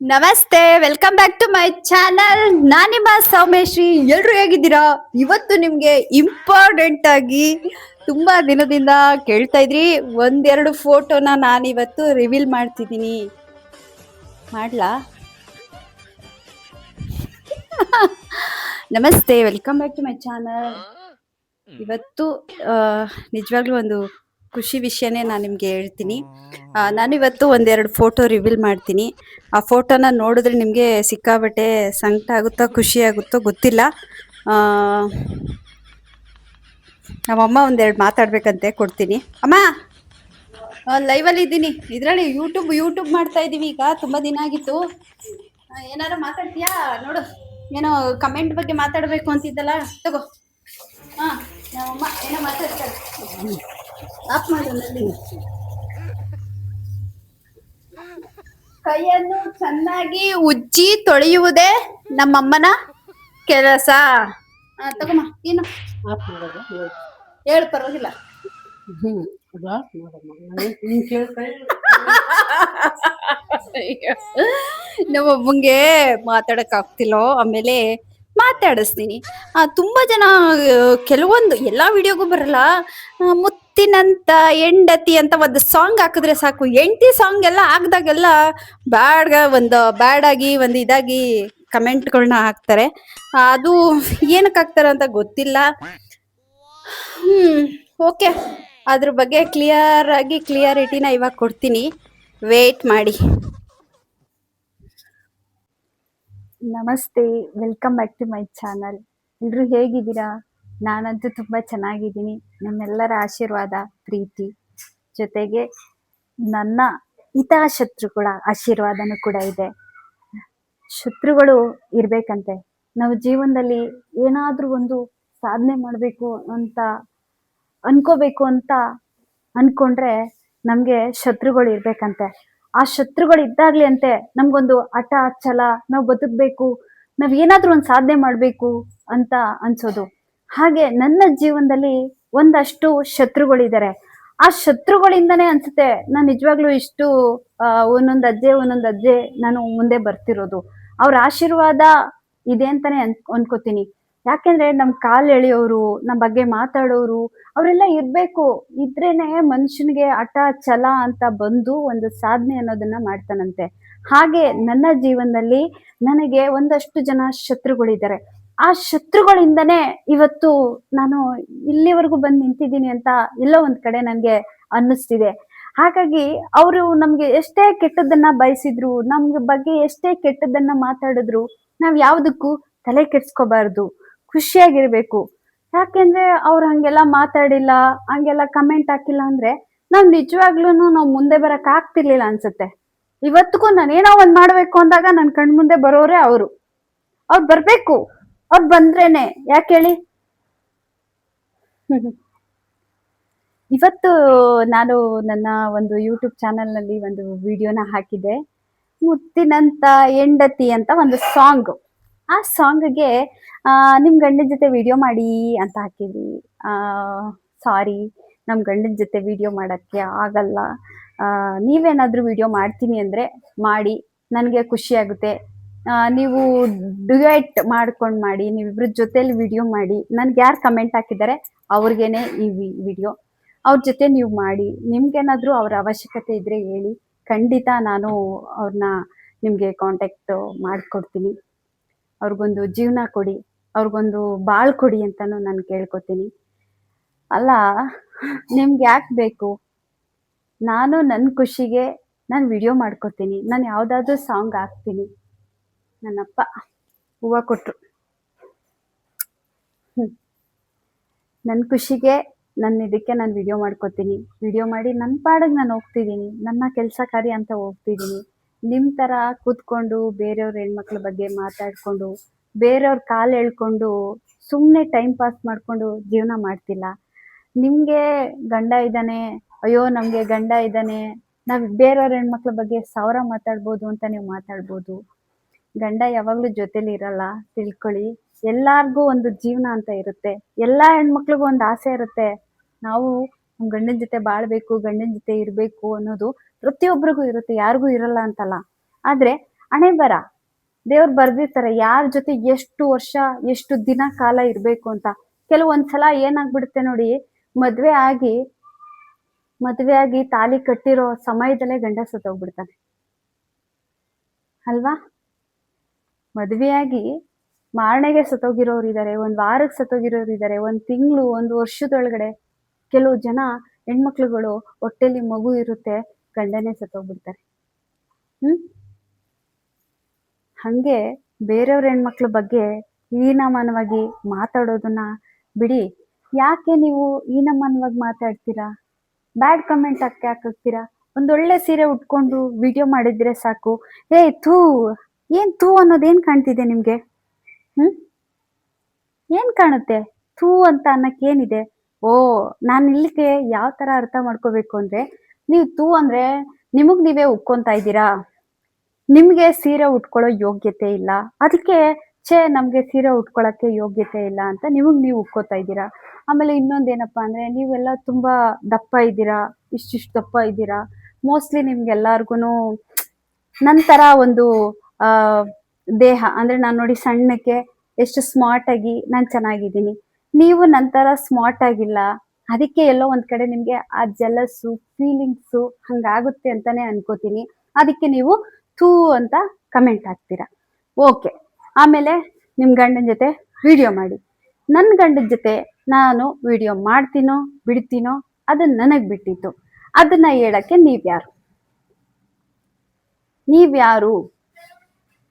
ನಮಸ್ತೆ, welcome back to my channel. ನಾನು ನಿಮ್ಮ ಸೌಮೇಶ್ರೀ. ಎಲ್ರು ಹೇಗಿದ್ದೀರಾ? ಇವತ್ತು ನಿಮ್ಗೆ ಇಂಪಾರ್ಟೆಂಟ್ ಆಗಿ ತುಂಬಾ ದಿನದಿಂದ ಕೇಳ್ತಾ ಇದ್ರಿ, ಒಂದೆರಡು ಫೋಟೋನ ನಾನು ಇವತ್ತು ರಿವೀಲ್ ಮಾಡ್ತಿದ್ದೀನಿ. ಮಾಡ್ಲಾ? ನಮಸ್ತೆ, welcome back to my channel. ಇವತ್ತು ನಿಜವಾಗ್ಲೂ ಒಂದು ಖುಷಿ ವಿಷಯನೇ ನಾನು ನಿಮ್ಗೆ ಹೇಳ್ತೀನಿ. ನಾನು ಇವತ್ತು ಒಂದೆರಡು ಫೋಟೋ ರಿವೀಲ್ ಮಾಡ್ತೀನಿ. ಆ ಫೋಟೋನ ನೋಡಿದ್ರೆ ನಿಮಗೆ ಸಿಕ್ಕಾಬಟ್ಟೆ ಸಂಕಟ ಆಗುತ್ತೋ ಖುಷಿ ಆಗುತ್ತೋ ಗೊತ್ತಿಲ್ಲ. ನಮ್ಮಮ್ಮ ಒಂದೆರಡು ಮಾತಾಡ್ಬೇಕಂತೆ, ಕೊಡ್ತೀನಿ. ಅಮ್ಮ, ಲೈವಲ್ಲಿ ಇದ್ದೀನಿ, ಇದರಲ್ಲಿ ಯೂಟ್ಯೂಬ್ ಮಾಡ್ತಾ ಇದ್ದೀವಿ ಈಗ. ತುಂಬ ದಿನ ಆಗಿತ್ತು. ಏನಾರು ಮಾತಾಡ್ತೀಯಾ? ನೋಡು, ಏನೋ ಕಮೆಂಟ್ ಬಗ್ಗೆ ಮಾತಾಡಬೇಕು ಅಂತಿದ್ದಲ್ಲ, ತಗೋ. ಹಾಂ, ನಮ್ಮಮ್ಮ ಏನೋ ಮಾತಾಡ್ತಾರೆ. ಆಫ್ ಮಾಡು ನಲ್ಲಿ. ಕೈಯನ್ನು ಚೆನ್ನಾಗಿ ಉಜ್ಜಿ ತೊಳೆಯುವುದೇ ನಮ್ಮಮ್ಮನ ಕೆಲಸ. ತಗೊಮ್ಮ, ಏನು ಆಫ್ ಮಾಡೋದು ಹೇಳು, ಪರವಾಗಿಲ್ಲ. ಅದು ಆಫ್ ಮಾಡಮ್ಮ. ನೀನ್ ಕೇಳ್ತಾ ನಮ್ಮಮ್ಮಂಗೆ ಮಾತಾಡಕ್ ಆಗ್ತಿಲ್ಲೋ, ಆಮೇಲೆ ಮಾತಾಡಿಸ್ತೀನಿ. ತುಂಬಾ ಜನ ಕೆಲವೊಂದು ಎಲ್ಲಾ ವಿಡಿಯೋಗೂ ಬರಲ್ಲ. ಮುತ್ತಿನಂತ ಹೆಂಡತಿ ಅಂತ ಒಂದು ಸಾಂಗ್ ಹಾಕಿದ್ರೆ ಸಾಕು, ಹೆಂಡತಿ ಸಾಂಗ್ ಎಲ್ಲ ಹಾಕ್ದಾಗೆಲ್ಲ ಬ್ಯಾಡ್ ಆಗಿ ಒಂದು ಇದಾಗಿ ಕಮೆಂಟ್ಗಳನ್ನ ಹಾಕ್ತಾರೆ. ಅದು ಏನಕ್ಕೆ ಹಾಕ್ತಾರೆ ಅಂತ ಗೊತ್ತಿಲ್ಲ. ಓಕೆ, ಅದ್ರ ಬಗ್ಗೆ ಕ್ಲಿಯರಿಟಿನ ಇವಾಗ ಕೊಡ್ತೀನಿ, ವೇಟ್ ಮಾಡಿ. ನಮಸ್ತೆ, welcome back to my channel. ಎಲ್ಲರೂ ಹೇಗಿದ್ದೀರಾ? ನಾನಂತೂ ತುಂಬ ಚೆನ್ನಾಗಿದ್ದೀನಿ. ನಮ್ಮೆಲ್ಲರ ಆಶೀರ್ವಾದ, ಪ್ರೀತಿ ಜೊತೆಗೆ ನನ್ನ ಹಿತಾಶತ್ರುಗಳ ಆಶೀರ್ವಾದನೂ ಕೂಡ ಇದೆ. ಶತ್ರುಗಳು ಇರಬೇಕಂತೆ. ನಾವು ಜೀವನದಲ್ಲಿ ಏನಾದರೂ ಒಂದು ಸಾಧನೆ ಮಾಡಬೇಕು ಅಂತ ಅನ್ಕೋಬೇಕು ಅಂತ ಅನ್ಕೊಂಡ್ರೆ ನಮಗೆ ಶತ್ರುಗಳು ಇರ್ಬೇಕಂತೆ. ಆ ಶತ್ರುಗಳು ಇದ್ದಾಗ್ಲಿ ಅಂತೆ ನಮ್ಗೊಂದು ಹಠ ಛಲ, ನಾವು ಬದುಕಬೇಕು, ನಾವ್ ಏನಾದ್ರೂ ಒಂದು ಸಾಧನೆ ಮಾಡಬೇಕು ಅಂತ ಅನ್ಸೋದು. ಹಾಗೆ ನನ್ನ ಜೀವನದಲ್ಲಿ ಒಂದಷ್ಟು ಶತ್ರುಗಳಿದ್ದಾರೆ. ಆ ಶತ್ರುಗಳಿಂದನೇ ಅನ್ಸುತ್ತೆ ನಾನು ನಿಜವಾಗ್ಲೂ ಇಷ್ಟು ಒಂದೊಂದ್ ಅಜ್ಜೆ ನಾನು ಮುಂದೆ ಬರ್ತಿರೋದು. ಅವ್ರ ಆಶೀರ್ವಾದ ಇದೆ ಅಂತಾನೆ ಅನ್ಕೋತೀನಿ. ಯಾಕೆಂದ್ರೆ ನಮ್ ಕಾಲ್ ಎಳೆಯೋರು, ನಮ್ ಬಗ್ಗೆ ಮಾತಾಡೋರು, ಅವರೆಲ್ಲ ಇರ್ಬೇಕು. ಇದ್ರೇನೆ ಮನುಷ್ಯನಿಗೆ ಹಠ ಛಲ ಅಂತ ಬಂದು ಒಂದು ಸಾಧನೆ ಅನ್ನೋದನ್ನ ಮಾಡ್ತಾನಂತೆ. ಹಾಗೆ ನನ್ನ ಜೀವನದಲ್ಲಿ ನನಗೆ ಒಂದಷ್ಟು ಜನ ಶತ್ರುಗಳಿದ್ದಾರೆ. ಆ ಶತ್ರುಗಳಿಂದನೇ ಇವತ್ತು ನಾನು ಇಲ್ಲಿವರೆಗೂ ಬಂದು ನಿಂತಿದ್ದೀನಿ ಅಂತ ಎಲ್ಲೋ ಒಂದ್ ಕಡೆ ನನ್ಗೆ ಅನ್ನಿಸ್ತಿದೆ. ಹಾಗಾಗಿ ಅವರು ನಮ್ಗೆ ಎಷ್ಟೇ ಕೆಟ್ಟದ್ದನ್ನ ಬಯಸಿದ್ರು, ನಮ್ಗೆ ಬಗ್ಗೆ ಎಷ್ಟೇ ಕೆಟ್ಟದ್ದನ್ನ ಮಾತಾಡಿದ್ರು, ನಾವ್ ಯಾವ್ದಕ್ಕೂ ತಲೆ ಕೆಡ್ಸ್ಕೋಬಾರ್ದು, ಖುಷಿಯಾಗಿರ್ಬೇಕು. ಯಾಕೆಂದ್ರೆ ಅವ್ರು ಹಂಗೆಲ್ಲ ಮಾತಾಡಿಲ್ಲ, ಹಂಗೆಲ್ಲ ಕಮೆಂಟ್ ಹಾಕಿಲ್ಲ ಅಂದ್ರೆ ನಾವ್ ನಿಜವಾಗ್ಲೂನು ನಾವ್ ಮುಂದೆ ಬರಕ್ ಆಗ್ತಿರ್ಲಿಲ್ಲ ಅನ್ಸುತ್ತೆ. ಇವತ್ತಿಗೂ ನಾನೇನೋ ಒಂದ್ ಮಾಡ್ಬೇಕು ಅಂದಾಗ ನನ್ ಕಣ್ ಮುಂದೆ ಬರೋರೇ ಅವ್ರು ಬರ್ಬೇಕು. ಅವ್ರು ಬಂದ್ರೇನೆ ಯಾಕೆ ಹೇಳಿ. ಇವತ್ತು ನಾನು ನನ್ನ ಒಂದು ಯೂಟ್ಯೂಬ್ ಚಾನೆಲ್ ನಲ್ಲಿ ಒಂದು ವಿಡಿಯೋನ ಹಾಕಿದ್ದೆ. ಮುತ್ತಿನಂತ ಹೆಂಡತಿ ಅಂತ ಒಂದು ಸಾಂಗ್. ಆ ಸಾಂಗ್ಗೆ ನಿಮ್ ಗಂಡನ ಜೊತೆ ವಿಡಿಯೋ ಮಾಡಿ ಅಂತ ಹಾಕಿದ್ವಿ. ಸಾರಿ, ನಮ್ ಗಂಡನ ಜೊತೆ ವಿಡಿಯೋ ಮಾಡಕ್ಕೆ ಆಗಲ್ಲ. ನೀವೇನಾದ್ರೂ ವಿಡಿಯೋ ಮಾಡ್ತೀನಿ ಅಂದ್ರೆ ಮಾಡಿ, ನನಗೆ ಖುಷಿ ಆಗುತ್ತೆ. ನೀವು ಡ್ಯುಯೆಟ್ ಮಾಡ್ಕೊಂಡು ಮಾಡಿ, ನೀವಿಬ್ರ ಜೊತೆಲಿ ವಿಡಿಯೋ ಮಾಡಿ, ನನ್ಗೆ ಯಾರು ಕಮೆಂಟ್ ಹಾಕಿದ್ದಾರೆ ಅವ್ರಿಗೇನೆ ಈ ವಿಡಿಯೋ. ಅವ್ರ ಜೊತೆ ನೀವು ಮಾಡಿ, ನಿಮ್ಗೇನಾದ್ರೂ ಅವ್ರ ಅವಶ್ಯಕತೆ ಇದ್ರೆ ಹೇಳಿ, ಖಂಡಿತ ನಾನು ಅವ್ರನ್ನ ನಿಮ್ಗೆ ಕಾಂಟ್ಯಾಕ್ಟ್ ಮಾಡ್ಕೊಡ್ತೀನಿ. ಅವ್ರಿಗೊಂದು ಜೀವನ ಕೊಡಿ, ಅವ್ರಿಗೊಂದು ಬಾಳ್ ಕೊಡಿ ಅಂತಾನು ನಾನು ಕೇಳ್ಕೊತೀನಿ. ಅಲ್ಲ, ನಿಮ್ಗೆ ಯಾಕೆ ಬೇಕು? ನಾನು ನನ್ನ ಖುಷಿಗೆ ನಾನು ವಿಡಿಯೋ ಮಾಡ್ಕೊತೀನಿ, ನಾನು ಯಾವ್ದಾದ್ರು ಸಾಂಗ್ ಹಾಕ್ತೀನಿ. ನನ್ನಪ್ಪ ಹೂವು ಕೊಟ್ರು. ನನ್ನ ಖುಷಿಗೆ ಇದಕ್ಕೆ ನಾನು ವಿಡಿಯೋ ಮಾಡ್ಕೊತೀನಿ. ವಿಡಿಯೋ ಮಾಡಿ ನನ್ನ ಪಾಡಿಗೆ ನಾನು ಹೋಗ್ತಿದ್ದೀನಿ, ನನ್ನ ಕೆಲಸ ಕಾರ್ಯ ಅಂತ ಹೋಗ್ತಿದ್ದೀನಿ. ನಿಮ್ಮ ಥರ ಕೂತ್ಕೊಂಡು ಬೇರೆಯವ್ರ ಹೆಣ್ಮಕ್ಳ ಬಗ್ಗೆ ಮಾತಾಡ್ಕೊಂಡು, ಬೇರೆಯವ್ರ ಕಾಲು ಎಳ್ಕೊಂಡು ಸುಮ್ಮನೆ ಟೈಮ್ ಪಾಸ್ ಮಾಡಿಕೊಂಡು ಜೀವನ ಮಾಡ್ತಿಲ್ಲ. ನಿಮಗೆ ಗಂಡ ಇದ್ದಾನೆ, ಅಯ್ಯೋ ನಮಗೆ ಗಂಡ ಇದ್ದಾನೆ, ನಾವು ಬೇರೆಯವ್ರ ಹೆಣ್ಮಕ್ಳ ಬಗ್ಗೆ 1000 ಮಾತಾಡ್ಬೋದು ಅಂತ ನೀವು ಮಾತಾಡ್ಬೋದು. ಗಂಡ ಯಾವಾಗಲೂ ಜೊತೆಲಿ ಇರಲ್ಲ, ತಿಳ್ಕೊಳ್ಳಿ. ಎಲ್ಲಾರ್ಗೂ ಒಂದು ಜೀವನ ಅಂತ ಇರುತ್ತೆ. ಎಲ್ಲ ಹೆಣ್ಮಕ್ಳಿಗೂ ಒಂದು ಆಸೆ ಇರುತ್ತೆ, ನಾವು ನಮ್ಮ ಗಂಡನ ಜೊತೆ ಬಾಳ್ಬೇಕು, ಗಂಡನ ಜೊತೆ ಇರಬೇಕು ಅನ್ನೋದು ಪ್ರತಿಯೊಬ್ಬರಿಗೂ ಇರುತ್ತೆ, ಯಾರಿಗೂ ಇರಲ್ಲ ಅಂತಲ್ಲ. ಆದರೆ ಹಣೆ ಬರ ದೇವ್ರು ಬರ್ದಿರ್ತಾರೆ ಯಾರ ಜೊತೆ ಎಷ್ಟು ವರ್ಷ ಎಷ್ಟು ದಿನ ಕಾಲ ಇರ್ಬೇಕು ಅಂತ. ಕೆಲವೊಂದ್ಸಲ ಏನಾಗ್ಬಿಡುತ್ತೆ ನೋಡಿ, ಮದ್ವೆ ಆಗಿ ತಾಲಿ ಕಟ್ಟಿರೋ ಸಮಯದಲ್ಲೇ ಗಂಡ ಸತ್ತೋಗ್ಬಿಡ್ತಾನೆ ಅಲ್ವಾ. ಮದ್ವೆಯಾಗಿ ಮಾರನೆಗೆ ಸತ್ತೋಗಿರೋರು ಇದ್ದಾರೆ, ಒಂದ್ ವಾರಕ್ಕೆ ಸತ್ತೋಗಿರೋರು ಇದ್ದಾರೆ, ಒಂದ್ ತಿಂಗಳು, ಒಂದು ವರ್ಷದೊಳಗಡೆ. ಕೆಲವು ಜನ ಹೆಣ್ಮಕ್ಳುಗಳು ಹೊಟ್ಟೆಲಿ ಮಗು ಇರುತ್ತೆ, ಗಂಡನೇ ಸತ್ತೋಗ್ಬಿಡ್ತಾರೆ. ಹಂಗೆ ಬೇರೆಯವ್ರ ಹೆಣ್ಮಕ್ಳ ಬಗ್ಗೆ ಹೀನಮಾನವಾಗಿ ಮಾತಾಡೋದನ್ನ ಬಿಡಿ. ಯಾಕೆ ನೀವು ಹೀನಮಾನವಾಗಿ ಮಾತಾಡ್ತೀರಾ? ಬ್ಯಾಡ್ ಕಮೆಂಟ್ ಯಾಕೆ ಹಾಕ್ತೀರಾ? ಒಂದೊಳ್ಳೆ ಸೀರೆ ಉಟ್ಕೊಂಡು ವಿಡಿಯೋ ಮಾಡಿದ್ರೆ ಸಾಕು. ಥೂ, ಏನ್ ಥೂ ಅನ್ನೋದೇನ್ ಕಾಣ್ತಿದೆ ನಿಮ್ಗೆ? ಏನ್ ಕಾಣುತ್ತೆ? ಥೂ ಅಂತ ಅನ್ನಕ್ ಏನಿದೆ? ನಾನ್ ಇಲ್ಲಿಗೆ ಯಾವ ತರ ಅರ್ಥ ಮಾಡ್ಕೋಬೇಕು ಅಂದ್ರೆ, ನೀವು ಥೂ ಅಂದ್ರೆ ನಿಮಗ್ ನೀವೇ ಉಕ್ಕೊಂತಾ ಇದ್ದೀರಾ. ನಿಮ್ಗೆ ಸೀರೆ ಉಟ್ಕೊಳ್ಳೋ ಯೋಗ್ಯತೆ ಇಲ್ಲ, ಅದಕ್ಕೆ ನಮ್ಗೆ ಸೀರೆ ಉಟ್ಕೊಳಕ್ಕೆ ಯೋಗ್ಯತೆ ಇಲ್ಲ ಅಂತ ನಿಮಗ್ ನೀವು ಉಕ್ಕೋತಾ ಇದ್ದೀರಾ. ಆಮೇಲೆ ಇನ್ನೊಂದೇನಪ್ಪಾ ಅಂದ್ರೆ, ನೀವೆಲ್ಲ ತುಂಬಾ ದಪ್ಪ ಇದ್ದೀರಾ, ಇಷ್ಟಿಷ್ಟು ದಪ್ಪ ಇದ್ದೀರಾ. ಮೋಸ್ಟ್ಲಿ ನಿಮ್ಗೆಲ್ಲಾರ್ಗುನು ನಂತರ ಒಂದು ದೇಹ ಅಂದ್ರೆ ನಾನ್ ನೋಡಿ ಸಣ್ಣಕ್ಕೆ ಎಷ್ಟು ಸ್ಮಾರ್ಟ್ ಆಗಿ ನಾನ್ ಚೆನ್ನಾಗಿದ್ದೀನಿ, ನೀವು ನಂತರ ಸ್ಮಾರ್ಟ್ ಆಗಿಲ್ಲ. ಅದಕ್ಕೆ ಎಲ್ಲೋ ಒಂದ್ ಕಡೆ ನಿಮ್ಗೆ ಆ ಜಲಸ್ಸು ಫೀಲಿಂಗ್ಸು ಹಂಗಾಗುತ್ತೆ ಅಂತಾನೆ ಅನ್ಕೋತೀನಿ. ಅದಕ್ಕೆ ನೀವು ಥೂ ಅಂತ ಕಮೆಂಟ್ ಹಾಕ್ತೀರಾ. ಓಕೆ, ಆಮೇಲೆ ನಿಮ್ ಗಂಡನ ಜೊತೆ ವಿಡಿಯೋ ಮಾಡಿ. ನನ್ನ ಗಂಡನ ಜೊತೆ ನಾನು ವಿಡಿಯೋ ಮಾಡ್ತೀನೋ ಬಿಡ್ತೀನೋ ಅದನ್ನ ನನಗ್ ಬಿಟ್ಟಿತ್ತು. ಅದನ್ನ ಹೇಳಕ್ಕೆ ನೀವ್ಯಾರು?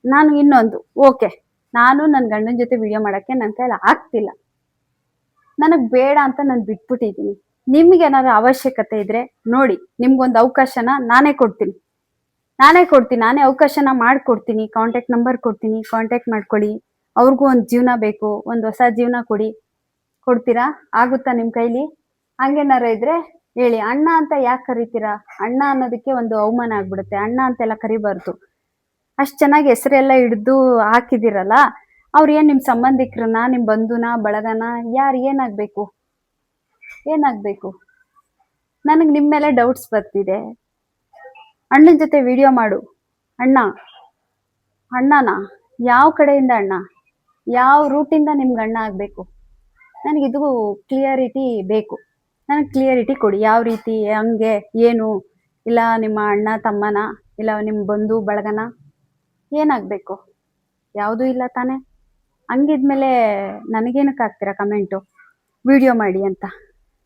ನಾನು ಇನ್ನೊಂದು, ಓಕೆ, ನಾನು ನನ್ನ ಗಂಡನ ಜೊತೆ ವಿಡಿಯೋ ಮಾಡಕ್ಕೆ ನನ್ನ ಕೈಲಿ ಆಗ್ತಿಲ್ಲ, ನನಗ್ ಬೇಡ ಅಂತ ನಾನು ಬಿಟ್ಬಿಟ್ಟಿದ್ದೀನಿ. ನಿಮ್ಗೆ ಏನಾದ್ರು ಅವಶ್ಯಕತೆ ಇದ್ರೆ ನೋಡಿ, ನಿಮ್ಗೊಂದು ಅವಕಾಶನ ನಾನೇ ಕೊಡ್ತೀನಿ, ನಾನೇ ಅವಕಾಶನ ಮಾಡ್ಕೊಡ್ತೀನಿ. ಕಾಂಟ್ಯಾಕ್ಟ್ ನಂಬರ್ ಕೊಡ್ತೀನಿ, ಕಾಂಟ್ಯಾಕ್ಟ್ ಮಾಡ್ಕೊಳ್ಳಿ. ಅವ್ರಿಗೂ ಒಂದು ಜೀವನ ಬೇಕು, ಒಂದು ಹೊಸ ಜೀವನ ಕೊಡ್ತೀರಾ? ಆಗುತ್ತಾ ನಿಮ್ ಕೈಲಿ? ಹಂಗೇನಾರ ಇದ್ರೆ ಹೇಳಿ. ಅಣ್ಣ ಅಂತ ಯಾಕೆ ಕರಿತೀರಾ? ಅಣ್ಣ ಅನ್ನೋದಕ್ಕೆ ಒಂದು ಅವಮಾನ ಆಗ್ಬಿಡುತ್ತೆ. ಅಣ್ಣ ಅಂತೆಲ್ಲ ಕರಿಬಾರ್ದು. ಅಷ್ಟ್ ಚೆನ್ನಾಗಿ ಹೆಸರೆಲ್ಲ ಹಿಡ್ದು ಹಾಕಿದಿರಲ್ಲ, ಅವ್ರು ಏನ್ ನಿಮ್ ಸಂಬಂಧಿಕರನ್ನ, ನಿಮ್ ಬಂಧುನ, ಬಳಗನ, ಯಾರು? ಏನಾಗ್ಬೇಕು? ನನಗ್ ನಿಮ್ ಮೇಲೆ ಡೌಟ್ಸ್ ಬರ್ತಿದೆ. ಅಣ್ಣನ ಜೊತೆ ವಿಡಿಯೋ ಮಾಡು. ಅಣ್ಣನ ಯಾವ ಕಡೆಯಿಂದ ಅಣ್ಣ, ಯಾವ ರೂಟಿಂದ ನಿಮ್ಗೆ ಅಣ್ಣ ಆಗ್ಬೇಕು? ನನಗಿದು ಕ್ಲಿಯರಿಟಿ ಬೇಕು. ನನಗೆ ಕ್ಲಿಯರಿಟಿ ಕೊಡಿ. ಯಾವ ರೀತಿ, ಹಂಗೆ, ಏನು? ಇಲ್ಲ ನಿಮ್ಮ ಅಣ್ಣ ತಮ್ಮನ, ಇಲ್ಲ ನಿಮ್ಮ ಬಂಧು ಬಳಗನ? ಏನಾಗ್ಬೇಕು? ಯಾವುದೂ ಇಲ್ಲ ತಾನೆ? ಹಂಗಿದ್ಮೇಲೆ ನನಗೇನಕ್ಕೆ ಹಾಕ್ತೀರಾ ಕಮೆಂಟು ವಿಡಿಯೋ ಮಾಡಿ ಅಂತ?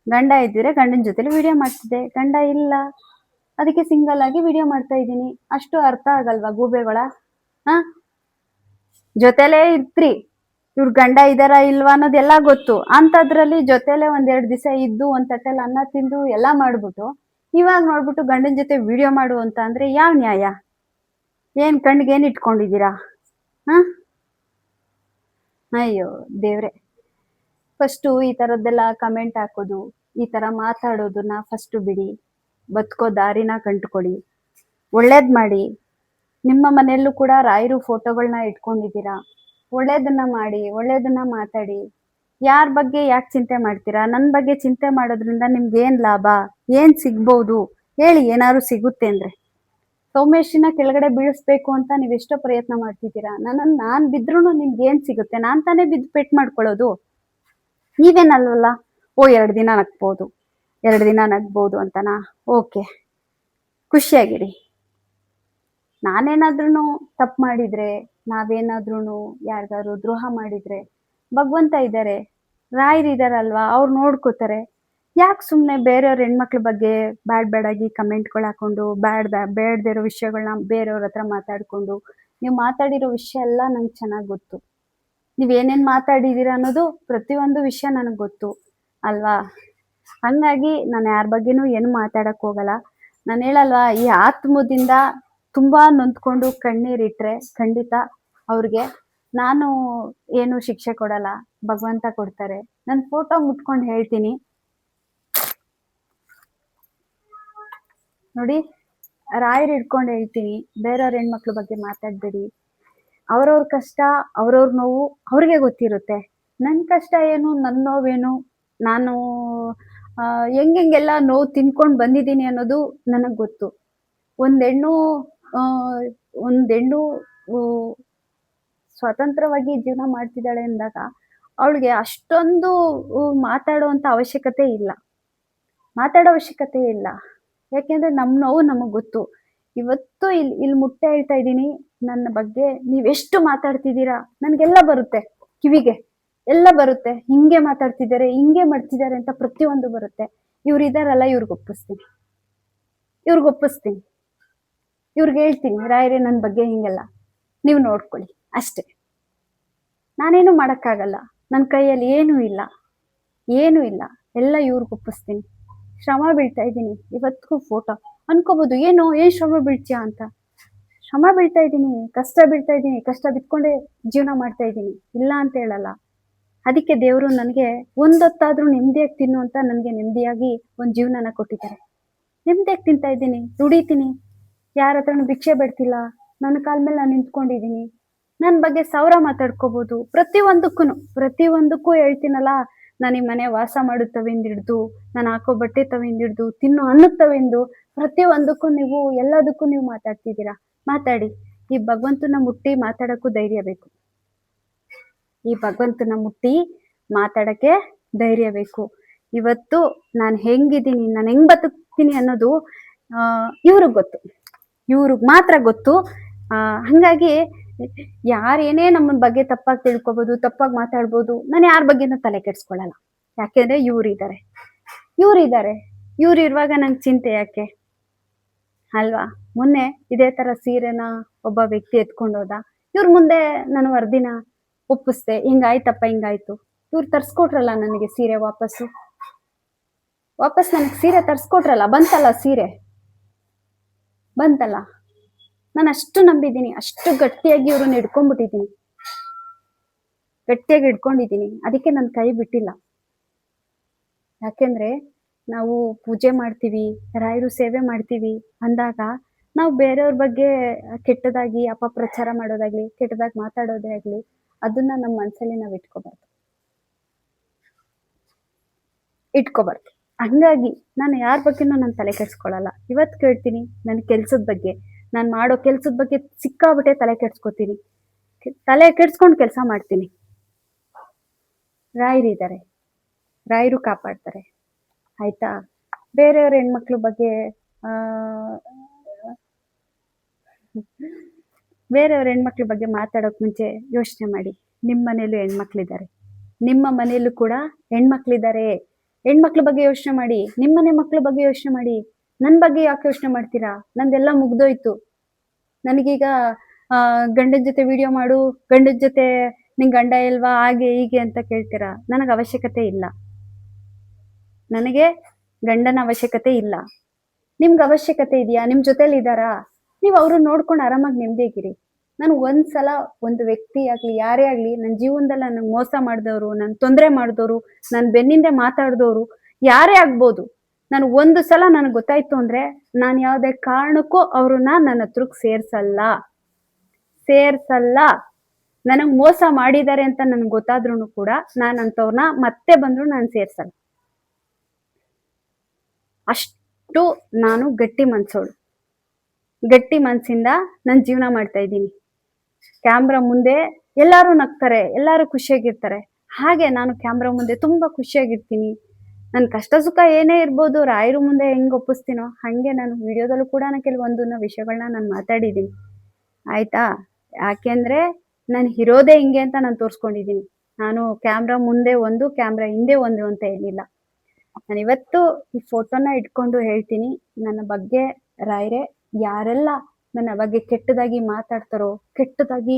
ಗಂಡ ಇದ್ದಿದ್ರೆ ಗಂಡನ ಜೊತೆಲಿ ವಿಡಿಯೋ ಮಾಡ್ತಿದ್ದೆ, ಗಂಡ ಇಲ್ಲ, ಅದಕ್ಕೆ ಸಿಂಗಲ್ ಆಗಿ ವಿಡಿಯೋ ಮಾಡ್ತಾ ಇದ್ದೀನಿ. ಅಷ್ಟು ಅರ್ಥ ಆಗಲ್ವಾ ಗೂಬೆಗಳ? ಜೊತೆಲೇ ಇರ್ತ್ರಿ, ಇವ್ರ ಗಂಡ ಇದಾರ ಇಲ್ವಾ ಅನ್ನೋದೆಲ್ಲ ಗೊತ್ತು. ಅಂತದ್ರಲ್ಲಿ ಜೊತೆಲೆ 1-2 ದಿವಸ ಇದ್ದು ಒಂದ್ ತಟ್ಟೆಲ್ ಅನ್ನ ತಿಂದು ಎಲ್ಲ ಮಾಡ್ಬಿಟ್ಟು, ಇವಾಗ ನೋಡ್ಬಿಟ್ಟು ಗಂಡನ ಜೊತೆ ವಿಡಿಯೋ ಮಾಡು ಅಂತ ಅಂದ್ರೆ ಯಾವ ನ್ಯಾಯ? ಏನ್ ಕಣ್ಣಿಗೆ ಏನ್ ಇಟ್ಕೊಂಡಿದ್ದೀರಾ? ಅಯ್ಯೋ ದೇವ್ರೆ. ಫಸ್ಟು ಈ ತರದ್ದೆಲ್ಲ ಕಮೆಂಟ್ ಹಾಕೋದು, ಈ ತರ ಮಾತಾಡೋದನ್ನ ಫಸ್ಟ್ ಬಿಡಿ. ಬದುಕೋ ದಾರಿನ ಕಂಡುಕೊಳ್ಳಿ, ಒಳ್ಳೇದ್ ಮಾಡಿ. ನಿಮ್ಮ ಮನೆಯಲ್ಲೂ ಕೂಡ ರಾಯರು ಫೋಟೋಗಳನ್ನ ಇಟ್ಕೊಂಡಿದ್ದೀರಾ, ಒಳ್ಳೇದನ್ನ ಮಾಡಿ, ಒಳ್ಳೇದನ್ನ ಮಾತಾಡಿ. ಯಾರ ಬಗ್ಗೆ ಯಾಕೆ ಚಿಂತೆ ಮಾಡ್ತೀರಾ? ನನ್ನ ಬಗ್ಗೆ ಚಿಂತೆ ಮಾಡೋದ್ರಿಂದ ನಿಮ್ಗೆ ಏನ್ ಲಾಭ, ಏನ್ ಸಿಗ್ಬಹುದು ಹೇಳಿ? ಏನಾದ್ರು ಸಿಗುತ್ತೆ ಅಂದ್ರೆ ಸೌಮೇಶಿನ ಕೆಳಗಡೆ ಬೀಳಿಸ್ಬೇಕು ಅಂತ ನೀವೆಷ್ಟೋ ಪ್ರಯತ್ನ ಮಾಡ್ತಿದ್ದೀರಾ. ನಾನ್ ಬಿದ್ರೂ ನಿಮ್ಗೆ ಏನ್ ಸಿಗುತ್ತೆ? ನಾನ್ ತಾನೇ ಬಿದ್ದು ಪೆಟ್ ಮಾಡ್ಕೊಳ್ಳೋದು, ನೀವೇನಲ್ವಲ್ಲ. 2 ದಿನ ನಗ್ಬೋದು ಅಂತನಾ? ಓಕೆ, ಖುಷಿಯಾಗಿರಿ. ನಾನೇನಾದ್ರೂ ತಪ್ಪು ಮಾಡಿದ್ರೆ, ನಾವೇನಾದ್ರೂ ಯಾರಿಗಾದ್ರು ದ್ರೋಹ ಮಾಡಿದ್ರೆ, ಭಗವಂತ ಇದ್ದಾರೆ, ರಾಯರಿದಾರಲ್ವಾ, ಅವ್ರು ನೋಡ್ಕೋತಾರೆ. ಯಾಕೆ ಸುಮ್ಮನೆ ಬೇರೆಯವ್ರ ಹೆಣ್ಮಕ್ಳ ಬಗ್ಗೆ ಬ್ಯಾಡಾಗಿ ಕಮೆಂಟ್ಗಳು ಹಾಕೊಂಡು, ಬೇಡದಿರೋ ವಿಷಯಗಳನ್ನ ಬೇರೆಯವ್ರ ಹತ್ರ ಮಾತಾಡ್ಕೊಂಡು, ನೀವು ಮಾತಾಡಿರೋ ವಿಷಯ ಎಲ್ಲ ನಂಗೆ ಚೆನ್ನಾಗಿ ಗೊತ್ತು. ನೀವೇನೇನು ಮಾತಾಡಿದ್ದೀರಾ ಅನ್ನೋದು ಪ್ರತಿಯೊಂದು ವಿಷಯ ನನಗೆ ಗೊತ್ತು ಅಲ್ವಾ? ಹಂಗಾಗಿ ನಾನು ಯಾರ ಬಗ್ಗೆನೂ ಏನು ಮಾತಾಡಕ್ ಹೋಗಲ್ಲ. ನಾನು ಹೇಳಲ್ವಾ, ಈ ಆತ್ಮದಿಂದ ತುಂಬಾ ನೊಂದ್ಕೊಂಡು ಕಣ್ಣೀರಿಟ್ರೆ ಖಂಡಿತ ಅವ್ರಿಗೆ ನಾನು ಏನು ಶಿಕ್ಷೆ ಕೊಡಲ್ಲ, ಭಗವಂತ ಕೊಡ್ತಾರೆ. ನನ್ನ ಫೋಟೋ ಮುಟ್ಕೊಂಡು ಹೇಳ್ತೀನಿ ನೋಡಿ, ರಾಯರು ಇಟ್ಕೊಂಡು ಹೇಳ್ತೀನಿ, ಬೇರೆಯವ್ರ ಹೆಣ್ಮಕ್ಳ ಬಗ್ಗೆ ಮಾತಾಡ್ಬೇಡಿ. ಅವ್ರವ್ರ ಕಷ್ಟ, ಅವ್ರವ್ರ ನೋವು ಅವ್ರಿಗೆ ಗೊತ್ತಿರುತ್ತೆ. ನನ್ನ ಕಷ್ಟ ಏನು, ನನ್ನ ನೋವೇನು, ನಾನು ಹೆಂಗೆಲ್ಲ ನೋವು ತಿನ್ಕೊಂಡು ಬಂದಿದ್ದೀನಿ ಅನ್ನೋದು ನನಗೆ ಗೊತ್ತು. ಒಂದ್ ಹೆಣ್ಣು ಒಂದು ಹೆಣ್ಣು ಉ, ಸ್ವತಂತ್ರವಾಗಿ ಜೀವನ ಮಾಡ್ತಿದ್ದಾಳೆ ಅಂದಾಗ ಅವಳಿಗೆ ಅಷ್ಟೊಂದು ಮಾತಾಡುವಂತ ಅವಶ್ಯಕತೆ ಇಲ್ಲ. ಮಾತಾಡೋ ಅವಶ್ಯಕತೆ ಇಲ್ಲ. ಯಾಕೆಂದ್ರೆ ನಮ್ಮ ನೋವು ನಮಗ್ ಗೊತ್ತು. ಇವತ್ತು ಇಲ್ಲಿ ಮುಟ್ಟೆ ಹೇಳ್ತಾ ಇದ್ದೀನಿ, ನನ್ನ ಬಗ್ಗೆ ನೀವೆಷ್ಟು ಮಾತಾಡ್ತಿದ್ದೀರಾ ನನ್ಗೆಲ್ಲ ಬರುತ್ತೆ, ಕಿವಿಗೆ ಎಲ್ಲ ಬರುತ್ತೆ. ಹಿಂಗೆ ಮಾತಾಡ್ತಿದ್ದಾರೆ, ಹಿಂಗೆ ಮಾಡ್ತಿದ್ದಾರೆ ಅಂತ ಪ್ರತಿಯೊಂದು ಬರುತ್ತೆ. ಇವ್ರು ಇದಾರಲ್ಲ, ಇವ್ರಿಗೆ ಒಪ್ಪಿಸ್ತೀನಿ, ಇವ್ರಿಗೆ ಹೇಳ್ತೀನಿ, ರಾಯರೇ ನನ್ನ ಬಗ್ಗೆ ಹಿಂಗೆಲ್ಲ ನೀವು ನೋಡ್ಕೊಳ್ಳಿ ಅಷ್ಟೇ. ನಾನೇನು ಮಾಡಕ್ಕಾಗಲ್ಲ, ನನ್ನ ಕೈಯಲ್ಲಿ ಏನೂ ಇಲ್ಲ, ಎಲ್ಲ ಇವ್ರಿಗೆ ಒಪ್ಪಿಸ್ತೀನಿ. ಶ್ರಮ ಬೀಳ್ತಾ ಇದ್ದೀನಿ ಇವತ್ತಿಗೂ. ಫೋಟೋ ಅನ್ಕೋಬಹುದು, ಏನ್ ಶ್ರಮ ಬೀಳ್ತೀಯಾ ಅಂತ. ಶ್ರಮ ಬೀಳ್ತಾ ಇದ್ದೀನಿ, ಕಷ್ಟ ಬೀಳ್ತಾ ಇದ್ದೀನಿ, ಕಷ್ಟ ಬಿತ್ಕೊಂಡೇ ಜೀವನ ಮಾಡ್ತಾ ಇದ್ದೀನಿ, ಇಲ್ಲ ಅಂತ ಹೇಳಲ್ಲ. ಅದಕ್ಕೆ ದೇವರು ನನಗೆ ಒಂದೊತ್ತಾದ್ರೂ ನೆಮ್ಮದಿಯಾಗಿ ತಿನ್ನು ಅಂತ ನನಗೆ ನೆಮ್ಮದಿಯಾಗಿ ಒಂದು ಜೀವನನ ಕೊಟ್ಟಿದ್ದಾರೆ. ನೆಮ್ಮದಿಯಾಗಿ ತಿಂತಾ ಇದ್ದೀನಿ, ದುಡಿತೀನಿ, ಯಾರ ಹತ್ರನೂ ಭಿಕ್ಷೆ ಬೇಡ್ತಿಲ್ಲ, ನನ್ನ ಕಾಲ ಮೇಲೆ ನಾನು ನಿಂತ್ಕೊಂಡಿದ್ದೀನಿ. ನನ್ನ ಬಗ್ಗೆ 1000 ಮಾತಾಡ್ಕೋಬಹುದು. ಪ್ರತಿಯೊಂದಕ್ಕೂ ಹೇಳ್ತೀನಲ್ಲ, ನಾನು ಈ ಮನೆ ವಾಸ ಮಾಡೋ ತವಿಂದ ಹಿಡ್ದು, ನಾನು ಹಾಕೋ ಬಟ್ಟೆ ತವಿಂದ ಹಿಡ್ದು, ತಿನ್ನೋ ಅನ್ನದ ತವಿಂದು, ಪ್ರತಿಯೊಂದಕ್ಕೂ ನೀವು ಎಲ್ಲದಕ್ಕೂ ನೀವು ಮಾತಾಡ್ತಿದ್ದೀರಾ. ಮಾತಾಡಿ. ಈ ಭಗವಂತನ ಮುಟ್ಟಿ ಮಾತಾಡಕ್ಕೂ ಧೈರ್ಯ ಬೇಕು. ಇವತ್ತು ನಾನು ಹೆಂಗಿದ್ದೀನಿ, ನಾನು ಹೆಂಗ್ ಬದುಕ್ತೀನಿ ಅನ್ನೋದು ಇವ್ರಿಗೆ ಗೊತ್ತು, ಇವ್ರಿಗೆ ಮಾತ್ರ ಗೊತ್ತು. ಹಂಗಾಗಿ ಯಾರೇನೇ ನಮ್ಮ ಬಗ್ಗೆ ತಪ್ಪಾಗಿ ತಿಳ್ಕೊಬೋದು, ತಪ್ಪಾಗಿ ಮಾತಾಡ್ಬೋದು. ನಾನು ಯಾರ ಬಗ್ಗೆನೂ ತಲೆ ಕೆಡ್ಸ್ಕೊಳಲ್ಲ. ಯಾಕೆಂದ್ರೆ ಇವ್ರಿದ್ದಾರೆ. ಇವ್ರು ಇರುವಾಗ ನಂಗೆ ಚಿಂತೆ ಯಾಕೆ ಅಲ್ವಾ? ಮೊನ್ನೆ ಇದೇ ತರ ಸೀರೆನ ಒಬ್ಬ ವ್ಯಕ್ತಿ ಎತ್ಕೊಂಡೋದ. ಇವ್ರ ಮುಂದೆ ನಾನು ವರದಿನ ಒಪ್ಪಿಸ್ದೆ, ಹಿಂಗಾಯ್ತು. ಇವ್ರು ತರ್ಸ್ಕೊಟ್ರಲ್ಲ ನನಗೆ ಸೀರೆ, ವಾಪಸ್ ನನಗೆ ಸೀರೆ ತರ್ಸ್ಕೊಟ್ರಲ್ಲ. ಬಂತಲ್ಲ. ನಾನು ಅಷ್ಟು ನಂಬಿದ್ದೀನಿ, ಅಷ್ಟು ಗಟ್ಟಿಯಾಗಿ ಇವ್ರನ್ನ ಹಿಡ್ಕೊಂಡಿದ್ದೀನಿ. ಅದಕ್ಕೆ ನನ್ನ ಕೈ ಬಿಟ್ಟಿಲ್ಲ. ಯಾಕೆಂದ್ರೆ ನಾವು ಪೂಜೆ ಮಾಡ್ತೀವಿ, ರಾಯರು ಸೇವೆ ಮಾಡ್ತೀವಿ ಅಂದಾಗ ನಾವು ಬೇರೆಯವ್ರ ಬಗ್ಗೆ ಕೆಟ್ಟದಾಗಿ ಅಪಪ್ರಚಾರ ಮಾಡೋದಾಗ್ಲಿ, ಕೆಟ್ಟದಾಗಿ ಮಾತಾಡೋದೇ ಆಗ್ಲಿ, ಅದನ್ನ ನಮ್ಮ ಮನಸ್ಸಲ್ಲಿ ನಾವು ಇಟ್ಕೋಬಾರ್ದು. ಹಂಗಾಗಿ ನಾನು ಯಾರ ಬಗ್ಗೆನೂ ನಾನು ತಲೆ ಕೆಡ್ಸ್ಕೊಳಲ್ಲ. ಇವತ್ತು ಕೇಳ್ತೀನಿ, ನನ್ನ ಕೆಲ್ಸದ ಬಗ್ಗೆ, ನಾನು ಮಾಡೋ ಕೆಲ್ಸದ ಬಗ್ಗೆ ಸಿಕ್ಕಾಬಿಟ್ಟೆ ತಲೆ ಕೆಡ್ಸ್ಕೊತೀನಿ. ತಲೆ ಕೆಡ್ಸ್ಕೊಂಡು ಕೆಲಸ ಮಾಡ್ತೀನಿ. ರಾಯರಿದ್ದಾರೆ, ರಾಯರು ಕಾಪಾಡ್ತಾರೆ, ಆಯ್ತಾ? ಬೇರೆಯವ್ರ ಹೆಣ್ಮಕ್ಳ ಬಗ್ಗೆ ಮಾತಾಡೋಕ್ ಮುಂಚೆ ಯೋಚನೆ ಮಾಡಿ. ನಿಮ್ಮ ಮನೇಲೂ ಹೆಣ್ಮಕ್ಳಿದ್ದಾರೆ, ನಿಮ್ಮ ಮನೆಯಲ್ಲೂ ಕೂಡ ಹೆಣ್ಮಕ್ಳಿದ್ದಾರೆ. ಹೆಣ್ಮಕ್ಳ ಬಗ್ಗೆ ಯೋಚನೆ ಮಾಡಿ, ನಿಮ್ಮನೆ ಮಕ್ಳ ಬಗ್ಗೆ ಯೋಚನೆ ಮಾಡಿ. ನನ್ನ ಬಗ್ಗೆ ಯಾಕೆ ಯೋಚನೆ ಮಾಡ್ತೀರಾ? ನಂದೆಲ್ಲ ಮುಗ್ದೋಯ್ತು. ನನಗೀಗ ಗಂಡನ ಜೊತೆ ವಿಡಿಯೋ ಮಾಡು, ಗಂಡನ ಜೊತೆ ನಿಂಗೆ ಗಂಡ ಇಲ್ವಾ, ಹಾಗೆ ಹೀಗೆ ಅಂತ ಕೇಳ್ತೀರಾ. ನನಗೆ ಅವಶ್ಯಕತೆ ಇಲ್ಲ. ನನಗೆ ಗಂಡನ ಅವಶ್ಯಕತೆ ಇಲ್ಲ. ನಿಮ್ಗೆ ಅವಶ್ಯಕತೆ ಇದೆಯಾ? ನಿಮ್ ಜೊತೆಲಿ ಇದ್ದಾರಾ? ನೀವು ಅವ್ರನ್ನ ನೋಡ್ಕೊಂಡು ಆರಾಮಾಗಿ ನೆಮ್ಮದಿಯಾಗಿರಿ. ನಾನು ಒಂದ್ಸಲ ಒಂದು ವ್ಯಕ್ತಿ ಆಗ್ಲಿ, ಯಾರೇ ಆಗ್ಲಿ, ನನ್ನ ಜೀವನದಲ್ಲಿ ನನಗೆ ಮೋಸ ಮಾಡಿದವರು, ನನ್ ತೊಂದರೆ ಮಾಡಿದವರು, ನನ್ನ ಬೆನ್ನಿಂದೆ ಮಾತಾಡಿದವರು ಯಾರೇ ಆಗ್ಬೋದು, ನಾನು ಒಂದು ಸಲ ನನಗೆ ಗೊತ್ತಾಯ್ತು ಅಂದ್ರೆ ನಾನು ಯಾವುದೇ ಕಾರಣಕ್ಕೂ ಅವ್ರನ್ನ ನನ್ನ ಹತ್ರಕ್ಕೆ ಸೇರ್ಸಲ್ಲ. ನನಗ್ ಮೋಸ ಮಾಡಿದ್ದಾರೆ ಅಂತ ನನ್ಗೆ ಗೊತ್ತಾದ್ರೂ ಕೂಡ ನಾನು ಅಂತವ್ರನ್ನ ಮತ್ತೆ ಬಂದ್ರು ನಾನು ಸೇರ್ಸಲ್ಲ. ಅಷ್ಟು ನಾನು ಗಟ್ಟಿ ಮನ್ಸಿಂದ ನಾನು ಜೀವನ ಮಾಡ್ತಾ ಇದ್ದೀನಿ. ಕ್ಯಾಮ್ರಾ ಮುಂದೆ ಎಲ್ಲಾರು ನಗ್ತಾರೆ, ಎಲ್ಲಾರು ಖುಷಿಯಾಗಿರ್ತಾರೆ. ಹಾಗೆ ನಾನು ಕ್ಯಾಮ್ರಾ ಮುಂದೆ ತುಂಬಾ ಖುಷಿಯಾಗಿರ್ತೀನಿ. ನನ್ ಕಷ್ಟ ಸುಖ ಏನೇ ಇರ್ಬೋದು, ರಾಯರು ಮುಂದೆ ಹೆಂಗ್ ಒಪ್ಪಿಸ್ತೀನೋ ಹಂಗೆ ನಾನು ವಿಡಿಯೋದಲ್ಲೂ ಕೂಡ ಕೆಲವೊಂದನ್ನ ವಿಷಯಗಳನ್ನ ನಾನು ಮಾತಾಡಿದ್ದೀನಿ, ಆಯ್ತಾ? ಯಾಕೆಂದ್ರೆ ನಾನು ಇರೋದೇ ಹಿಂಗೆ ಅಂತ ನಾನು ತೋರ್ಸ್ಕೊಂಡಿದ್ದೀನಿ. ನಾನು ಕ್ಯಾಮ್ರಾ ಮುಂದೆ ಒಂದು, ಕ್ಯಾಮ್ರಾ ಹಿಂದೆ ಒಂದು ಅಂತ ಏನಿಲ್ಲ. ನಾನು ಇವತ್ತು ಈ ಫೋಟೋನ ಇಟ್ಕೊಂಡು ಹೇಳ್ತೀನಿ, ನನ್ನ ಬಗ್ಗೆ ರಾಯರೇ ಯಾರೆಲ್ಲ ನನ್ನ ಬಗ್ಗೆ ಕೆಟ್ಟದಾಗಿ ಮಾತಾಡ್ತಾರೋ, ಕೆಟ್ಟದಾಗಿ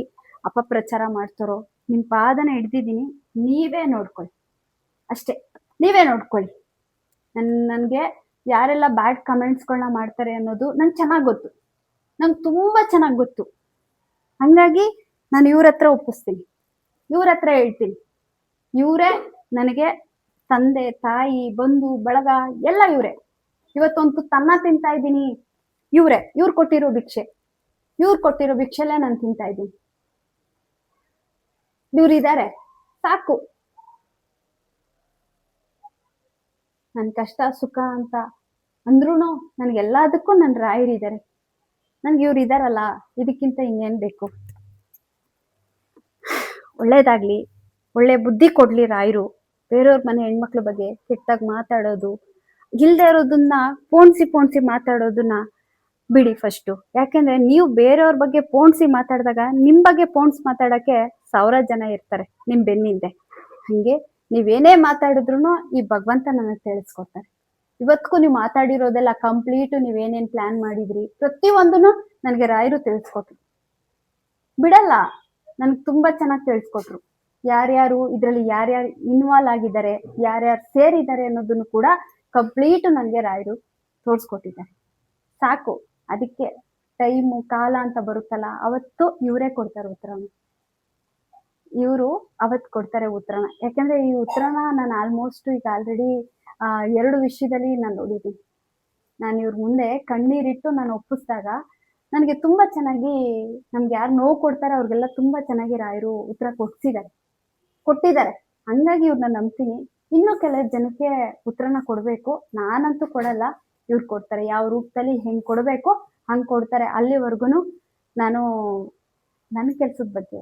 ಅಪಪ್ರಚಾರ ಮಾಡ್ತಾರೋ, ನಿಮ್ ಪಾದನ ಹಿಡ್ದಿದ್ದೀನಿ, ನೀವೇ ನೋಡ್ಕೊಳ್ಳಿ ಅಷ್ಟೇ. ನನ್ಗೆ ಯಾರೆಲ್ಲ ಬ್ಯಾಡ್ ಕಮೆಂಟ್ಸ್ಗಳನ್ನ ಮಾಡ್ತಾರೆ ಅನ್ನೋದು ನಂಗೆ ಚೆನ್ನಾಗ್ ಗೊತ್ತು, ನಂಗೆ ತುಂಬಾ ಚೆನ್ನಾಗ್ ಗೊತ್ತು. ಹಂಗಾಗಿ ನಾನು ಇವ್ರ ಹತ್ರ ಒಪ್ಪಿಸ್ತೀನಿ, ಇವ್ರ ಹತ್ರ ಹೇಳ್ತೀನಿ. ಇವರೇ ನನಗೆ ತಂದೆ, ತಾಯಿ, ಬಂಧು ಬಳಗ ಎಲ್ಲ ಇವರೇ. ಇವತ್ತೊಂದು ತನ್ನ ತಿಂತಾ ಇದ್ದೀನಿ, ಇವ್ರು ಕೊಟ್ಟಿರೋ ಭಿಕ್ಷೆಲ್ಲೇ ನಾನು ತಿಂತಾ ಇದ್ದೀನಿ. ಇವ್ರಿದ್ದಾರೆ ಸಾಕು. ನನ್ ಕಷ್ಟ ಸುಖ ಅಂತ ಅಂದ್ರೂನು ನನ್ಗೆಲ್ಲದಕ್ಕೂ ನನ್ನ ರಾಯರಿದ್ದಾರೆ. ನನ್ಗೆ ಇವ್ರು ಇದಾರಲ್ಲ, ಇದಕ್ಕಿಂತ ಇನ್ನೇನ್ ಬೇಕು? ಒಳ್ಳೇದಾಗ್ಲಿ, ಒಳ್ಳೆ ಬುದ್ಧಿ ಕೊಡ್ಲಿ ರಾಯರು. ಬೇರೆಯವ್ರ ಮನೆ ಹೆಣ್ಮಕ್ಳ ಬಗ್ಗೆ ಕೆಟ್ಟಾಗಿ ಮಾತಾಡೋದು, ಇಲ್ದೇ ಇರೋದನ್ನ ಪೋಣ್ಸಿ ಪೋಣ್ಸಿ ಮಾತಾಡೋದನ್ನ ಬಿಡಿ ಫಸ್ಟು. ಯಾಕೆಂದ್ರೆ ನೀವು ಬೇರೆಯವ್ರ ಬಗ್ಗೆ ಪೋಣ್ಸಿ ಮಾತಾಡಿದಾಗ ನಿಮ್ ಬಗ್ಗೆ ಪೋಣ್ಸ್ ಮಾತಾಡಕ್ಕೆ 1000 ಜನ ಇರ್ತಾರೆ ನಿಮ್ ಬೆನ್ನಿಂದೆ. ಹಂಗೆ ನೀವೇನೇ ಮಾತಾಡಿದ್ರು ಈ ಭಗವಂತ ನನಗೆ ತಿಳಿಸ್ಕೊಡ್ತಾರೆ. ಇವತ್ತಿಗೂ ನೀವು ಮಾತಾಡಿರೋದೆಲ್ಲ ಕಂಪ್ಲೀಟ್ ನೀವೇನೇನ್ ಪ್ಲಾನ್ ಮಾಡಿದ್ರಿ ಪ್ರತಿಯೊಂದನ್ನು ನನಗೆ ರಾಯರು ತಿಳಿಸ್ಕೊಟ್ರು. ಬಿಡಲ್ಲ, ನನ್ಗೆ ತುಂಬಾ ಚೆನ್ನಾಗಿ ತಿಳಿಸ್ಕೊಟ್ರು. ಯಾರ್ಯಾರು ಇದ್ರಲ್ಲಿ ಯಾರ್ಯಾರು ಇನ್ವಾಲ್ವ್ ಆಗಿದ್ದಾರೆ, ಯಾರ್ಯಾರು ಸೇರಿದ್ದಾರೆ ಅನ್ನೋದನ್ನು ಕೂಡ ಕಂಪ್ಲೀಟ್ ನನಗೆ ರಾಯರು ತೋರಿಸ್ಕೊಟ್ಟಿದ್ದಾರೆ. ಸಾಕು, ಅದಕ್ಕೆ ಟೈಮು ಕಾಲ ಅಂತ ಬರುತ್ತಲ್ಲ, ಅವತ್ತು ಇವರೇ ಕೊಡ್ತಾರೆ ಉತ್ತರನ. ಇವರು ಅವತ್ತು ಕೊಡ್ತಾರೆ ಉತ್ತರನ. ಯಾಕಂದ್ರೆ ಈ ಉತ್ತರನ ನಾನು ಆಲ್ಮೋಸ್ಟ್ ಈಗ ಆಲ್ರೆಡಿ 2 ವಿಷಯದಲ್ಲಿ ನಾನು ನೋಡಿದ್ದೀನಿ. ನಾನು ಇವ್ರ ಮುಂದೆ ಕಣ್ಣೀರಿಟ್ಟು ನಾನು ಒಪ್ಪಿಸಿದಾಗ ನನಗೆ ತುಂಬಾ ಚೆನ್ನಾಗಿ, ನಮ್ಗೆ ಯಾರು ನೋವು ಕೊಡ್ತಾರೆ ಅವ್ರಿಗೆಲ್ಲ ತುಂಬಾ ಚೆನ್ನಾಗಿ ರಾಯರು ಉತ್ತರ ಕೊಟ್ಟಿದ್ದಾರೆ. ಹಂಗಾಗಿ ಇವ್ರನ್ನ ನಂಬ್ತೀನಿ. ಇನ್ನೂ ಕೆಲವು ಜನಕ್ಕೆ ಉತ್ತರನ ಕೊಡ್ಬೇಕು. ನಾನಂತೂ ಕೊಡಲ್ಲ, ಇವ್ರು ಕೊಡ್ತಾರೆ. ಯಾವ ರೂಪದಲ್ಲಿ ಹೆಂಗ್ ಕೊಡ್ಬೇಕು ಹಂಗ್ ಕೊಡ್ತಾರೆ. ಅಲ್ಲಿವರೆಗೂ ನಾನು ನನ್ನ ಕೆಲ್ಸದ ಬಗ್ಗೆ,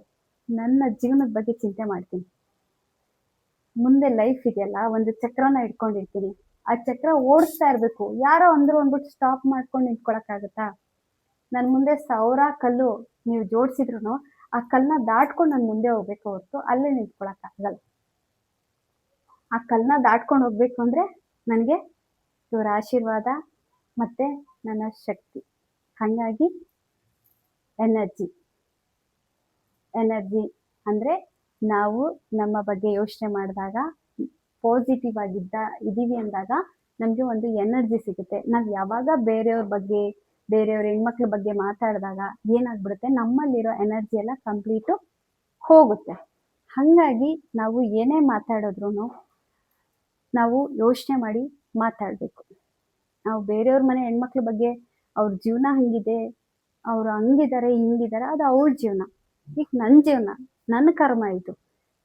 ನನ್ನ ಜೀವನದ ಬಗ್ಗೆ ಚಿಂತೆ ಮಾಡ್ತೀನಿ. ಮುಂದೆ ಲೈಫ್ ಇದೆಯಲ್ಲ, ಒಂದು ಚಕ್ರನ ಇಟ್ಕೊಂಡಿರ್ತೀನಿ. ಆ ಚಕ್ರ ಓಡಿಸ್ತಾ ಇರ್ಬೇಕು. ಯಾರೋ ಅಂದ್ರು ಅಂದ್ಬಿಟ್ಟು ಸ್ಟಾಪ್ ಮಾಡ್ಕೊಂಡು ನಿಂತ್ಕೊಳಕ್ಕಾಗತ್ತಾ? ನನ್ ಮುಂದೆ 1000 ಕಲ್ಲು ನೀವು ಜೋಡಿಸಿದ್ರು ಆ ಕಲ್ಲನ್ನ ದಾಟ್ಕೊಂಡು ನಾನು ಮುಂದೆ ಹೋಗ್ಬೇಕು ಹೊರತು ಅಲ್ಲೇ ನಿಂತ್ಕೊಳಕ್ಕಾಗಲ್ಲ. ಆ ಕಲ್ಲನ್ನ ದಾಟ್ಕೊಂಡು ಹೋಗ್ಬೇಕು ಅಂದ್ರೆ ನನಗೆ ಇವರ ಆಶೀರ್ವಾದ ಮತ್ತೆ ನನ್ನ ಶಕ್ತಿ. ಹಾಗಾಗಿ ಎನರ್ಜಿ ಅಂದ್ರೆ ನಾವು ನಮ್ಮ ಬಗ್ಗೆ ಯೋಚನೆ ಮಾಡಿದಾಗ, ಪಾಸಿಟಿವ್ ಇದೀವಿ ಅಂದಾಗ ನಮ್ಗೆ ಒಂದು ಎನರ್ಜಿ ಸಿಗುತ್ತೆ. ನಾವ್ ಯಾವಾಗ ಬೇರೆಯವ್ರ ಬಗ್ಗೆ, ಬೇರೆಯವ್ರ ಹೆಣ್ಮಕ್ಳ ಬಗ್ಗೆ ಮಾತಾಡಿದಾಗ ಏನಾಗ್ಬಿಡುತ್ತೆ, ನಮ್ಮಲ್ಲಿರೋ ಎನರ್ಜಿ ಎಲ್ಲ ಕಂಪ್ಲೀಟು ಹೋಗುತ್ತೆ. ಹಾಗಾಗಿ ನಾವು ಏನೇ ಮಾತಾಡಿದ್ರು ನಾವು ಯೋಚನೆ ಮಾಡಿ ಮಾತಾಡ್ಬೇಕು. ನಾವು ಬೇರೆಯವ್ರ ಮನೆ ಹೆಣ್ಮಕ್ಳ ಬಗ್ಗೆ ಅವ್ರ ಜೀವನ ಹಂಗಿದೆ, ಅವ್ರು ಹಂಗಿದ್ದಾರೆ ಹಿಂಗಿದ್ದಾರೆ, ಅದು ಅವ್ರ ಜೀವನ. ಈಗ ನನ್ನ ಜೀವನ, ನನ್ನ ಕರ್ಮ ಇದು.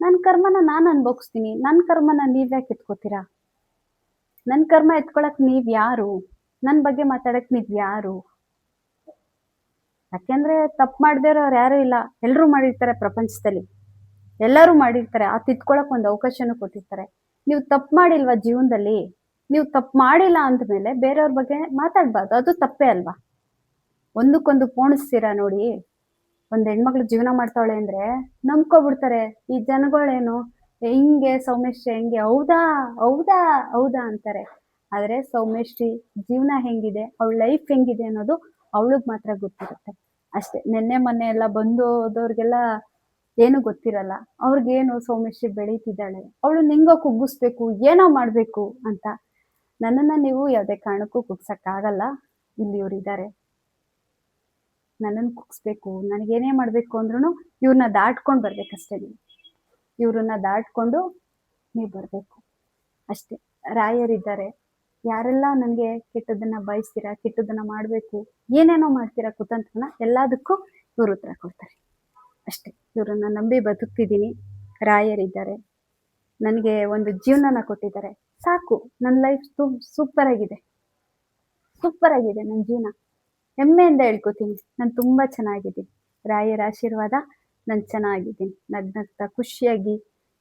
ನನ್ನ ಕರ್ಮನ ನಾನು ಅನ್ಭೋಗಿಸ್ತೀನಿ. ನನ್ನ ಕರ್ಮನ ನೀವ್ಯಾಕೆ ಎತ್ಕೋತೀರಾ? ನನ್ನ ಕರ್ಮ ಎತ್ಕೊಳಕ್ ನೀವ್ ಯಾರು? ನನ್ನ ಬಗ್ಗೆ ಮಾತಾಡಕ್ ನೀವ್ ಯಾರು? ಯಾಕೆಂದ್ರೆ ತಪ್ಪು ಮಾಡದೇ ಇರೋರು ಯಾರು ಇಲ್ಲ. ಎಲ್ಲರೂ ಮಾಡಿರ್ತಾರೆ ಪ್ರಪಂಚದಲ್ಲಿ, ಎಲ್ಲರೂ ಮಾಡಿರ್ತಾರೆ. ಆ ತಿದ್ಕೊಳಕ್ ಒಂದು ಅವಕಾಶನೂ ಕೊಟ್ಟಿರ್ತಾರೆ. ನೀವು ತಪ್ಪು ಮಾಡಿಲ್ವಾ ಜೀವನದಲ್ಲಿ? ನೀವು ತಪ್ಪು ಮಾಡಿಲ್ಲ ಅಂದ್ಮೇಲೆ ಬೇರೆಯವ್ರ ಬಗ್ಗೆ ಮಾತಾಡ್ಬಾರ್ದು, ಅದು ತಪ್ಪೇ ಅಲ್ವಾ? ಒಂದಕ್ಕೊಂದು ಪೋಣಿಸ್ತೀರಾ ನೋಡಿ. ಒಂದ್ ಹೆಣ್ಮಕ್ಳು ಜೀವನ ಮಾಡ್ತಾವಳೆ ಅಂದ್ರೆ ನಂಬ್ಕೊಬಿಡ್ತಾರೆ ಈ ಜನಗಳೇನು, ಹಿಂಗೆ ಸೌಮ್ಯಶ್ರೀ ಹೆಂಗೆ, ಹೌದಾ ಹೌದಾ ಹೌದಾ ಅಂತಾರೆ. ಆದ್ರೆ ಸೌಮ್ಯಶ್ರೀ ಜೀವನ ಹೆಂಗಿದೆ, ಅವಳ ಲೈಫ್ ಹೆಂಗಿದೆ ಅನ್ನೋದು ಅವಳಿಗೆ ಮಾತ್ರ ಗೊತ್ತಿರುತ್ತೆ ಅಷ್ಟೇ. ನೆನ್ನೆ ಮೊನ್ನೆ ಎಲ್ಲ ಬಂದು ಹೋದವ್ರಿಗೆಲ್ಲ ಏನು ಗೊತ್ತಿರಲ್ಲ. ಅವ್ರಿಗೇನು ಸೌಮ್ಯಶ್ರೀ ಬೆಳೀತಿದ್ದಾಳೆ, ಅವಳು ನಿಂಗೋ ಕುಗ್ಗಿಸ್ಬೇಕು, ಏನೋ ಮಾಡ್ಬೇಕು ಅಂತ. ನನ್ನನ್ನ ನೀವು ಯಾವುದೇ ಕಾರಣಕ್ಕೂ ಕುಗ್ಸಕ್ಕಾಗಲ್ಲ. ಇಲ್ಲಿ ಇವ್ರಿದ್ದಾರೆ, ನನ್ನನ್ನು ಕುಗ್ಸ್ಬೇಕು, ನನಗೇನೇ ಮಾಡ್ಬೇಕು ಅಂದ್ರೂ ಇವ್ರನ್ನ ದಾಟ್ಕೊಂಡು ಬರ್ಬೇಕಷ್ಟೇ. ಇವ್ರನ್ನ ದಾಟ್ಕೊಂಡು ನೀವು ಬರ್ಬೇಕು ಅಷ್ಟೇ. ರಾಯರಿದ್ದಾರೆ. ಯಾರೆಲ್ಲ ನನಗೆ ಕೆಟ್ಟದನ್ನ ಬಯಸ್ತೀರಾ, ಕೆಟ್ಟದನ್ನ ಮಾಡ್ಬೇಕು, ಏನೇನೋ ಮಾಡ್ತೀರಾ ಕುತಂತ್ರನ, ಎಲ್ಲದಕ್ಕೂ ಇವ್ರು ಉತ್ತರ ಕೊಡ್ತಾರೆ ಅಷ್ಟೇ. ಇವ್ರನ್ನ ನಂಬಿ ಬದುಕ್ತಿದ್ದೀನಿ. ರಾಯರಿದ್ದಾರೆ, ನನಗೆ ಒಂದು ಜೀವನನ ಕೊಟ್ಟಿದ್ದಾರೆ. ಸಾಕು, ನನ್ನ ಲೈಫ್ ಸೂಪರ್ ಆಗಿದೆ ನನ್ನ ಜೀವನ. ಹೆಮ್ಮೆಯಿಂದ ಹೇಳ್ಕೊತೀನಿ, ನಾನು ತುಂಬಾ ಚೆನ್ನಾಗಿದ್ದೀನಿ. ರಾಯರ ಆಶೀರ್ವಾದ, ನಾನು ಚೆನ್ನಾಗಿದ್ದೀನಿ. ನಗ್ನಗ್ತಾ ಖುಷಿಯಾಗಿ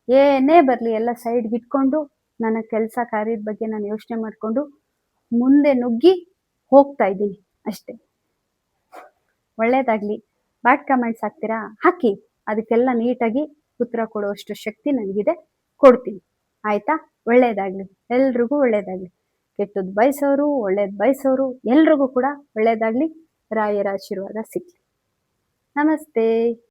ಏನೇ ಬರಲಿ ಎಲ್ಲ ಸೈಡ್ಗೆ ಇಟ್ಕೊಂಡು ನನ್ನ ಕೆಲಸ ಕಾರ್ಯದ ಬಗ್ಗೆ ನಾನು ಯೋಚನೆ ಮಾಡಿಕೊಂಡು ಮುಂದೆ ನುಗ್ಗಿ ಹೋಗ್ತಾ ಇದ್ದೀನಿ ಅಷ್ಟೇ. ಒಳ್ಳೇದಾಗ್ಲಿ. ಬ್ಯಾಡ್ ಕಮೆಂಟ್ಸ್ ಹಾಕ್ತೀರಾ ಹಾಕಿ, ಅದಕ್ಕೆಲ್ಲ ನೀಟಾಗಿ ಉತ್ತರ ಕೊಡುವಷ್ಟು ಶಕ್ತಿ ನನಗಿದೆ, ಕೊಡ್ತೀನಿ. ಆಯ್ತಾ? ಒಳ್ಳೇದಾಗ್ಲಿ, ಎಲ್ರಿಗೂ ಒಳ್ಳೇದಾಗ್ಲಿ. ಕೆಟ್ಟದ್ದು ಬಯಸೋರು, ಒಳ್ಳೇದು ಬಯಸೋರು ಎಲ್ರಿಗೂ ಕೂಡ ಒಳ್ಳೇದಾಗ್ಲಿ. ರಾಯರ ಆಶೀರ್ವಾದ ಸಿಗ್ಲಿ. ನಮಸ್ತೆ.